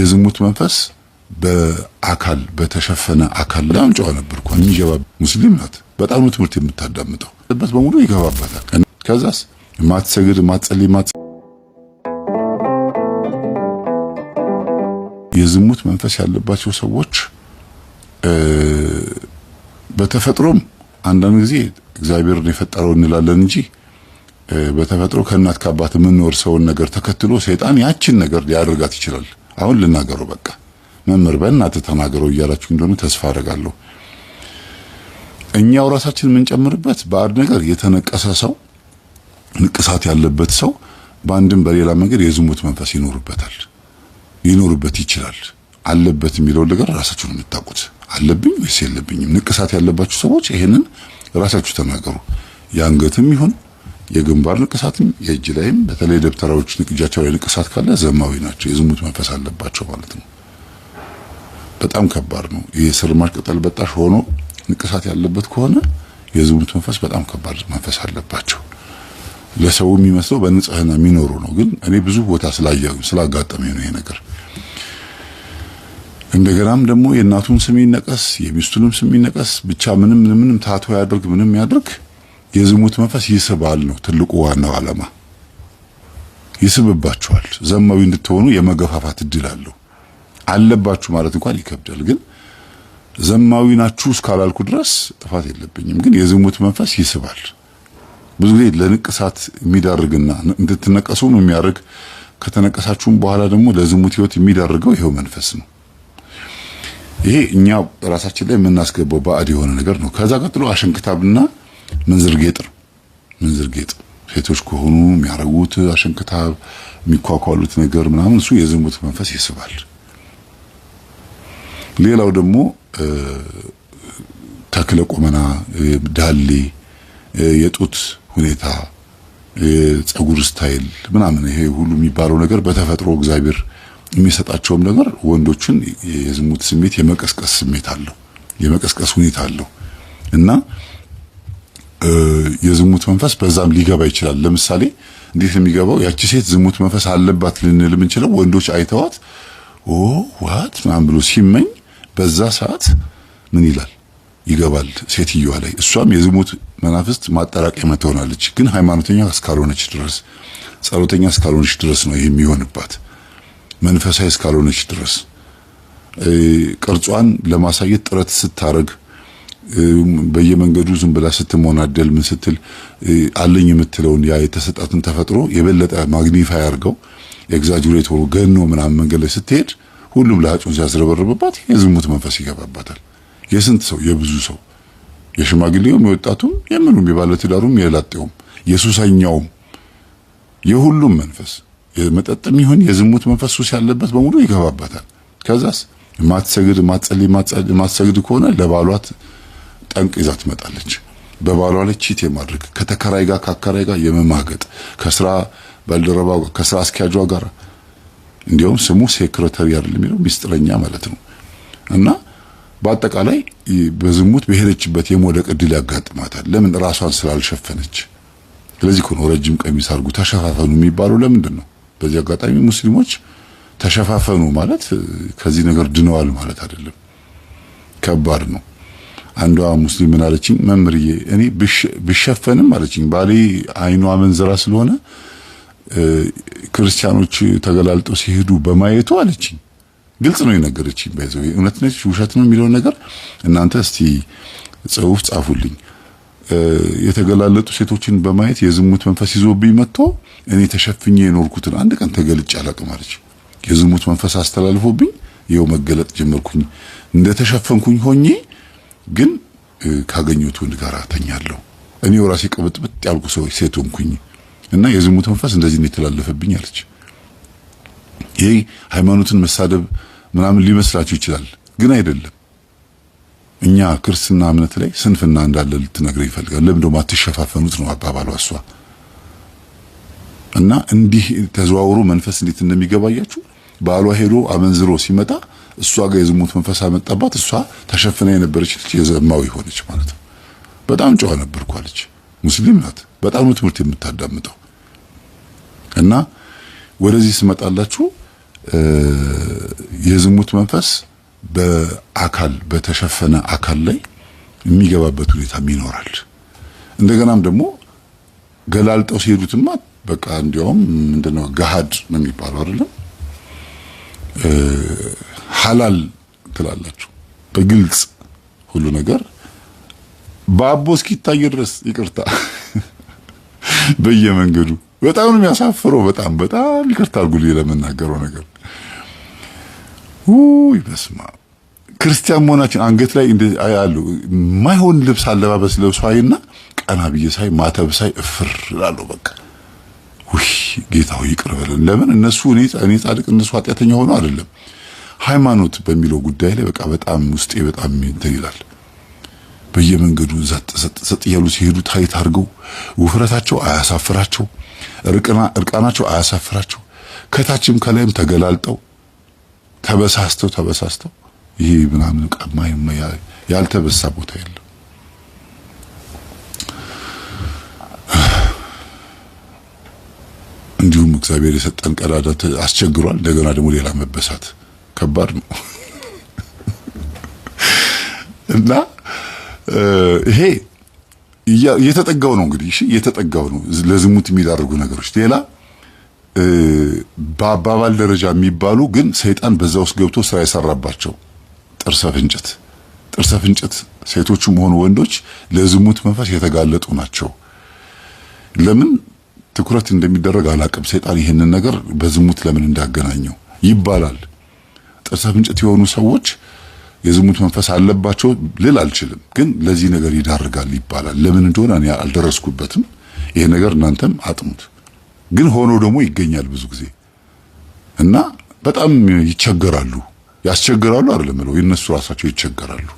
የዝሙት መንፈስ በአካል በተሸፈነ አካል ላይ አንጫው ነበርኩ እንጀባ ሙስሊም ናት በጣም ነው ትምህርት የምታዳምጠው በት በሙሉ ይገባባታል ከዛስ ማትሰግድ ማትጸልይ የዝሙት መንፈስ ያለባቸው ሰዎች በተፈጥሮም አንዳንድ ጊዜ እግዚአብሔርን የፈጠረው እንላለን እንጂ በተፈጥሮ ከእናት ከአባት ምንወር ሰውን ነገር ተከትሎ ሰይጣን ያችን ነገር ሊያደርጋት ይችላል። አሁን ልናገረው በቃ መምህር በእናትህ ተናገረው እያላችሁ እንደሆነ ተስፋ አደርጋለሁ። እኛው ራሳችን ምን ጨምርበት ባድ ነገር የተነቀሰ ሰው ንቅሳት ያለበት ሰው በአንድም በሌላ መንገድ የዝሙት መንፈስ ይኖርበት ይችላል። አለበት የሚለው ነገር ራሳችሁ ነው የምታውቁት። አለብኝ ወይስ የለብኝም? ንቅሳት ያለባችሁ ሰዎች ይሄንን ራሳችሁ ተናገሩ። ያንገትም ይሁን የግንባር ንቅሳትም የእጅ ላይም በተለይ ደብተራዎች ንቅጃቸው ላይ ንቅሳት ካለ ዘማዊ ናቸው፣ የዝሙት መንፈስ አለባቸው ማለት ነው። በጣም ከባድ ነው። የስርማሽ ቅጠል በጣሽ ሆኖ ንቅሳት ያለበት ከሆነ የዝሙት መንፈስ በጣም ከባድ መንፈስ አለባቸው። ለሰው የሚመስለው በንጽህና የሚኖሩ ነው፣ ግን እኔ ብዙ ቦታ ስላጋጠመኝ ነው ይሄ ነገር። እንደገናም ደግሞ የእናቱን ስም ይነቀስ የሚስቱንም ስም ይነቀስ ብቻ ምንም ታቶ ያድርግ ምንም ያድርግ የዝሙት መንፈስ ይስባል ነው ትልቁ ዋናው ዓላማ። ይስብባችኋል። ዘማዊ እንድትሆኑ የመገፋፋት እድል አለባችሁ ማለት እንኳን ይከብዳል፣ ግን ዘማዊ ናችሁ እስካላልኩ ድረስ ጥፋት የለብኝም። ግን የዝሙት መንፈስ ይስባል። ብዙ ጊዜ ለንቅሳት የሚዳርግና እንድትነቀሱም የሚያርግ ከተነቀሳችሁም በኋላ ደግሞ ለዝሙት ህይወት የሚዳርገው ይሄው መንፈስ ነው። ይሄ እኛ ራሳችን ላይ የምናስገባው ባዕድ የሆነ ነገር ነው። ከዛ ቀጥሎ አሸንክታብና ምንዝር ጌጥ ሴቶች ከሆኑ የሚያረጉት አሸንክታብ የሚኳኳሉት ነገር ምናምን እሱ የዝሙት መንፈስ ይስባል። ሌላው ደግሞ ተክለ ቁመና፣ ዳሌ፣ የጡት ሁኔታ፣ የፀጉር ስታይል ምናምን ይሄ ሁሉ የሚባለው ነገር በተፈጥሮ እግዚአብሔር የሚሰጣቸውም ነገር ወንዶችን የዝሙት ስሜት የመቀስቀስ ስሜት አለው፣ የመቀስቀስ ሁኔታ አለው እና የዝሙት መንፈስ በዛም ሊገባ ይችላል። ለምሳሌ እንዴት የሚገባው ያቺ ሴት ዝሙት መንፈስ አለባት ልንል የምንችለው ወንዶች አይተዋት ዋት ምናምን ብሎ ሲመኝ በዛ ሰዓት ምን ይላል ይገባል ሴትዮዋ ላይ። እሷም የዝሙት መናፍስት ማጠራቀሚያ ትሆናለች። ግን ሃይማኖተኛ እስካልሆነች ድረስ ጸሎተኛ እስካልሆነች ድረስ ነው ይሄ የሚሆንባት። መንፈሳዊ እስካልሆነች ድረስ ቅርጿን ለማሳየት ጥረት ስታረግ በየመንገዱ ዝም ብላ ስትሞናደል ምን ስትል አለኝ የምትለውን ያ የተሰጣትን ተፈጥሮ የበለጠ ማግኒፋይ አድርገው ኤግዛጁሬት ሆኖ ገኖ ምናምን መንገድ ላይ ስትሄድ ሁሉም ለአጩን ሲያስረበረበባት የዝሙት መንፈስ ይገባባታል። የስንት ሰው የብዙ ሰው የሽማግሌውም የወጣቱም የምኑም የባለትዳሩም የላጤውም የሱሰኛውም የሁሉም መንፈስ የመጠጥም ይሁን የዝሙት መንፈስ ሱስ ያለበት በሙሉ ይገባባታል። ከዛስ ማትሰግድ ማትጸልይ ማትሰግድ ከሆነ ለባሏት ጠንቅ ይዛ ትመጣለች። በባሏ ላይ ቺት የማድረግ ከተከራይ ጋር ካከራይ ጋር የመማገጥ ከስራ ባልደረባው ጋር ከስራ አስኪያጇ ጋር እንዲያውም ስሙ ሴክሬታሪ አይደለም የሚለው ሚስጥረኛ ማለት ነው። እና በአጠቃላይ በዝሙት በሄደችበት የመውደቅ እድል ያጋጥማታል። ለምን? ራሷን ስላልሸፈነች። ስለዚህ ነው ረጅም ቀሚስ አድርጉ ተሸፋፈኑ የሚባለው ለምንድን ነው? በዚህ አጋጣሚ ሙስሊሞች ተሸፋፈኑ ማለት ከዚህ ነገር ድነዋል ማለት አይደለም። ከባድ ነው። አንዷ ሙስሊም ምን አለችኝ? መምርዬ እኔ ብሸፈንም አለችኝ ባሌ አይኗ መንዘራ ስለሆነ ክርስቲያኖች ተገላልጠው ሲሄዱ በማየቱ አለችኝ። ግልጽ ነው የነገረችኝ። ባይዘው እውነት ነች ውሸት ነው የሚለው ነገር እናንተ እስቲ ጽሁፍ ጻፉልኝ። የተገላለጡ ሴቶችን በማየት የዝሙት መንፈስ ይዞብኝ መጥቶ እኔ ተሸፍኜ የኖርኩትን አንድ ቀን ተገልጬ አላቅም አለች። የዝሙት መንፈስ አስተላልፎብኝ ይኸው መገለጥ ጀመርኩኝ። እንደተሸፈንኩኝ ሆኜ ግን ካገኘሁት ወንድ ጋር ተኛለሁ። እኔው ራሴ ቅብጥብጥ ያልኩ ሰው ሴት ሆንኩኝ እና የዝሙት መንፈስ እንደዚህ ነው የተላለፈብኝ አለች። ይሄ ሃይማኖትን መሳደብ ምናምን ሊመስላችሁ ይችላል፣ ግን አይደለም። እኛ ክርስትና እምነት ላይ ስንፍና እንዳለ ልትነግረኝ ይፈልጋል። ለምን ደሞ አትሸፋፈኑት ነው አባባሏ እሷ። እና እንዲህ ተዘዋውሮ መንፈስ እንዴት እንደሚገባያችሁ ባሏ ሄዶ አመንዝሮ ሲመጣ እሷ ጋር የዝሙት መንፈስ አመጣባት። እሷ ተሸፍና የነበረች ልጅ የዘማዊ ሆነች ማለት ነው። በጣም ጨዋ ነበርኩ አለች። ሙስሊም ናት። በጣም ነው ትምህርት የምታዳምጠው። እና ወደዚህ ስመጣላችሁ የዝሙት መንፈስ በአካል በተሸፈነ አካል ላይ የሚገባበት ሁኔታም ይኖራል። እንደገናም ደግሞ ገላልጠው ሲሄዱትማ በቃ እንዲያውም ምንድነው ገሃድ ነው የሚባለው አይደለም ሐላል ትላላችሁ በግልጽ ሁሉ ነገር ባቦ እስኪታይ ድረስ ይቅርታ በየመንገዱ በጣም ነው የሚያሳፍረው። በጣም ይቅርታ አድርጉልኝ ለመናገረው ነገር ይበስማ ክርስቲያን መሆናችን አንገት ላይ እንደ አያሉ ማይሆን ልብስ አለባበስ ለብሶ አይና ቀና ብዬ ሳይ ማተብ ሳይ እፍር እላለሁ። በቃ ጌታው ይቅር በለን። ለምን እነሱ እኔ ጻድቅ እነሱ ኃጢአተኛ ሆነው አይደለም ሃይማኖት በሚለው ጉዳይ ላይ በቃ በጣም ውስጤ በጣም ይላል። በየመንገዱ ዘጥ ያሉ ሲሄዱ ታይት አድርገው ውፍረታቸው አያሳፍራቸው፣ እርቃናቸው አያሳፍራቸው፣ ከታችም ከላይም ተገላልጠው ተበሳስተው ይሄ ምናምን ቀማይ ያልተበሳ ቦታ የለም። እንዲሁም እግዚአብሔር የሰጠን ቀዳዳ አስቸግሯል። እንደገና ደግሞ ሌላ መበሳት ከባድ ነው እና ይሄ እየተጠጋው ነው እንግዲህ እየተጠጋው ነው ለዝሙት የሚዳርጉ ነገሮች። ሌላ በአባባል ደረጃ የሚባሉ ግን ሰይጣን በዛ ውስጥ ገብቶ ስራ የሰራባቸው ጥርሰ ፍንጭት ሴቶችም ሆኑ ወንዶች ለዝሙት መንፈስ የተጋለጡ ናቸው። ለምን ትኩረት እንደሚደረግ አላቅም። ሰይጣን ይሄንን ነገር በዝሙት ለምን እንዳገናኘው ይባላል። ጥርሰ ፍንጭት የሆኑ ሰዎች የዝሙት መንፈስ አለባቸው ልል አልችልም፣ ግን ለዚህ ነገር ይዳርጋል ይባላል። ለምን እንደሆነ እኔ አልደረስኩበትም። ይሄ ነገር እናንተም አጥሙት። ግን ሆኖ ደግሞ ይገኛል ብዙ ጊዜ እና በጣም ያስቸግራሉ አይደለም ነው የነሱ ራሳቸው ይቸገራሉ።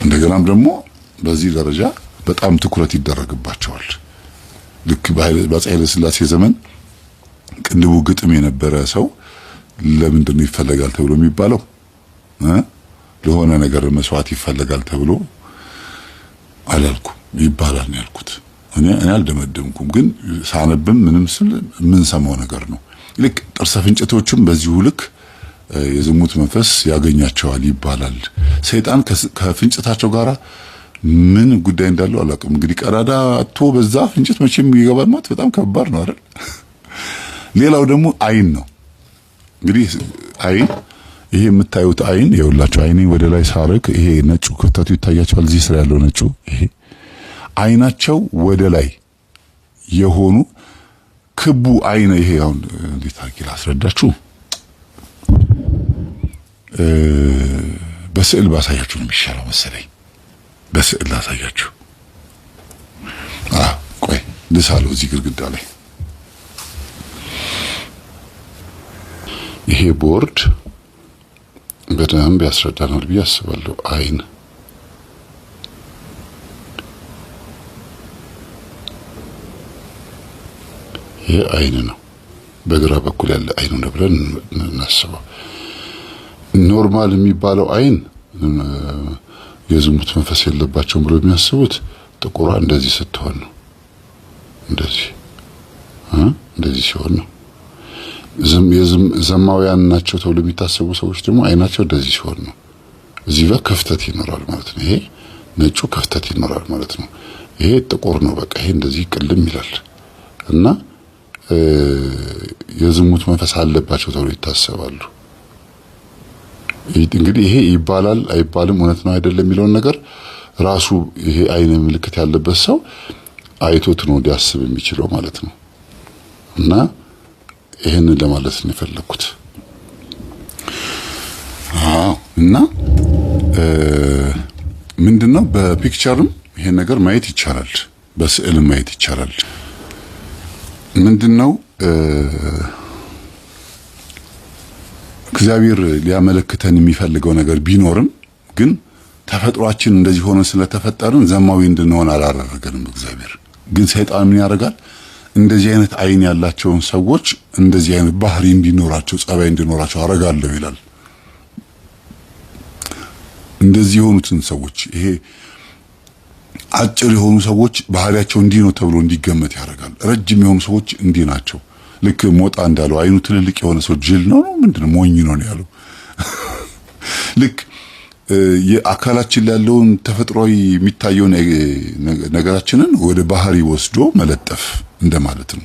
እንደገናም ደግሞ በዚህ ደረጃ በጣም ትኩረት ይደረግባቸዋል። ልክ በአፄ ኃይለ ሥላሴ ዘመን ቅንድቡ ግጥም የነበረ ሰው ለምንድን ነው ይፈለጋል ተብሎ የሚባለው? ለሆነ ነገር መስዋዕት ይፈለጋል ተብሎ አላልኩም ይባላል ነው ያልኩት። እኔ አልደመደምኩም፣ ግን ሳነብም ምንም ስል ምን ሰማው ነገር ነው። ልክ ጥርሰ ፍንጭቶችም በዚሁ ልክ የዝሙት መንፈስ ያገኛቸዋል ይባላል። ሰይጣን ከፍንጭታቸው ጋራ ምን ጉዳይ እንዳለው አላውቅም። እንግዲህ ቀዳዳ አጥቶ በዛ ፍንጭት መቼም ይገባል ማለት በጣም ከባድ ነው አይደል? ሌላው ደግሞ አይን ነው። እንግዲህ አይን ይሄ የምታዩት አይን የሁላችሁ አይኔ ወደ ላይ ሳረክ ይሄ ነጩ ክፍተቱ ይታያችኋል። እዚህ ስራ ያለው ነጩ ይሄ አይናቸው ወደ ላይ የሆኑ ክቡ አይን ይሄ አሁን እንዴት አድርጌ ላስረዳችሁ? በስዕል ባሳያችሁ ነው የሚሻለው መሰለኝ። በስዕል ላሳያችሁ። ቆይ ልሳለው እዚህ ግድግዳ ላይ ይሄ ቦርድ በደንብ ያስረዳናል ብዬ አስባለሁ። አይን ይሄ አይን ነው። በግራ በኩል ያለ አይን ነው ብለን እናስበው። ኖርማል የሚባለው አይን የዝሙት መንፈስ የለባቸውም ብሎ የሚያስቡት ጥቁሯ እንደዚህ ስትሆን ነው። እንደዚህ ሲሆን ነው። ዘማውያን ናቸው ተብሎ የሚታሰቡ ሰዎች ደግሞ አይናቸው እንደዚህ ሲሆን ነው። እዚህ ጋር ክፍተት ይኖራል ማለት ነው። ይሄ ነጩ ክፍተት ይኖራል ማለት ነው። ይሄ ጥቁር ነው። በቃ ይሄ እንደዚህ ቅልም ይላል እና የዝሙት መንፈስ አለባቸው ተብሎ ይታሰባሉ። እንግዲህ ይሄ ይባላል አይባልም እውነት ነው አይደለም የሚለውን ነገር ራሱ ይሄ አይን ምልክት ያለበት ሰው አይቶት ነው ሊያስብ የሚችለው ማለት ነው። እና ይሄንን ለማለት ነው የፈለኩት። እና ምንድነው በፒክቸርም ይሄን ነገር ማየት ይቻላል፣ በስዕልም ማየት ይቻላል። ምንድነው እግዚአብሔር ሊያመለክተን የሚፈልገው ነገር ቢኖርም ግን ተፈጥሯችን እንደዚህ ሆነ ስለተፈጠርን ዘማዊ እንድንሆን አላደረገንም እግዚአብሔር። ግን ሰይጣን ምን ያደርጋል? እንደዚህ አይነት አይን ያላቸውን ሰዎች እንደዚህ አይነት ባህሪ እንዲኖራቸው ጸባይ እንዲኖራቸው አረጋለሁ ይላል። እንደዚህ የሆኑትን ሰዎች ይሄ አጭር የሆኑ ሰዎች ባህሪያቸው እንዲህ ነው ተብሎ እንዲገመት ያደርጋል። ረጅም የሆኑ ሰዎች እንዲህ ናቸው። ልክ ሞጣ እንዳለው አይኑ ትልልቅ የሆነ ሰው ጅል ነው ምንድነው ሞኝ ነው ያለው። ልክ የአካላችን ያለውን ተፈጥሯዊ የሚታየውን ነገራችንን ወደ ባህሪ ወስዶ መለጠፍ እንደማለት ነው።